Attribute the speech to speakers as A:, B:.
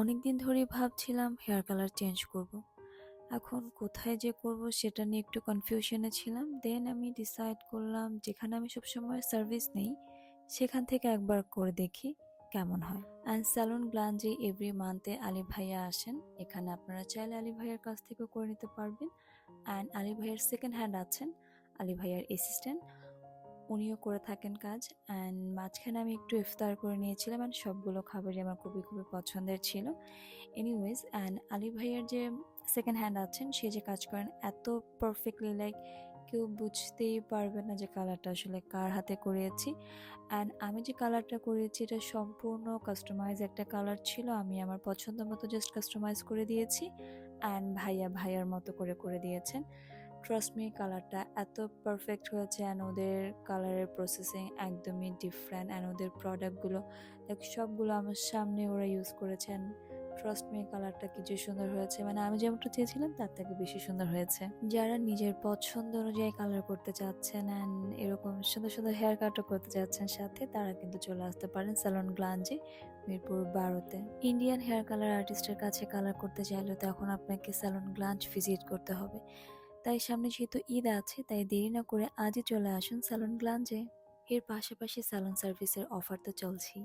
A: অনেকদিন ধরেই ভাবছিলাম হেয়ার কালার চেঞ্জ করব। এখন কোথায় যে করব সেটা নিয়ে একটু কনফিউশনে ছিলাম। দেন আমি ডিসাইড করলাম যেখানে আমি সবসময় সার্ভিস নেই সেখান থেকে একবার করে দেখি কেমন হয়। অ্যান্ড স্যালন গ্ল্যান্ডে এভরি মান্থে আলী ভাইয়া আসেন। এখানে আপনারা চাইলে আলী ভাইয়ার কাছ থেকেও করে নিতে পারবেন। অ্যান্ড আলী ভাইয়ার সেকেন্ড হ্যান্ড আছেন, আলী ভাইয়ার অ্যাসিস্ট্যান্ট, উনিও করে থাকেন কাজ। অ্যান্ড মাঝখানে আমি একটু ইফতার করে নিয়েছিলাম, অ্যান্ড সবগুলো খাবারই আমার খুবই খুবই পছন্দের ছিল। এনিওয়েজ, অ্যান্ড আলী ভাইয়ের যে সেকেন্ড হ্যান্ড আছেন সে যে কাজ করেন এত পারফেক্টলি, লাইক কেউ বুঝতেই পারবে না যে কালারটা আসলে কার হাতে করিয়েছি। অ্যান্ড আমি যে কালারটা করিয়েছি এটা সম্পূর্ণ কাস্টমাইজ একটা কালার ছিল। আমি আমার পছন্দ মতো জাস্ট কাস্টমাইজ করে দিয়েছি, অ্যান্ড ভাইয়া ভাইয়ার মতো করে করে দিয়েছেন। ট্রাস্ট মি, কালারটা এত পারফেক্ট হয়েছে। অ্যান্ড ওদের কালারের প্রসেসিং একদমই ডিফারেন্ট, অ্যান্ড ওদের প্রোডাক্টগুলো সবগুলো আমার সামনে ওরা ইউজ করেছেন। ট্রাস্ট মি, কালারটা কি যে সুন্দর হয়েছে, মানে আমি যেমনটা চেয়েছিলাম তার থেকে বেশি সুন্দর হয়েছে। যারা নিজের পছন্দ অনুযায়ী কালার করতে চাচ্ছেন অ্যান্ড এরকম সুন্দর সুন্দর হেয়ার কাটও করতে চাচ্ছেন সাথে, তারা কিন্তু চলে আসতে পারেন স্যালন গ্ল্যান্ডে, মিরপুর 12-তে। ইন্ডিয়ান হেয়ার কালার আর্টিস্টের কাছে কালার করতে চাইলে তো এখন আপনাকে স্যালন গ্ল্যান্ড ভিজিট করতে হবে। তাই সামনে যেহেতু ঈদ আছে, তাই দেরি না করে আজই চলে আসুন স্যালন গ্ল্যান্ডে। এর পাশাপাশি স্যালন সার্ভিসের অফার তো চলছেই।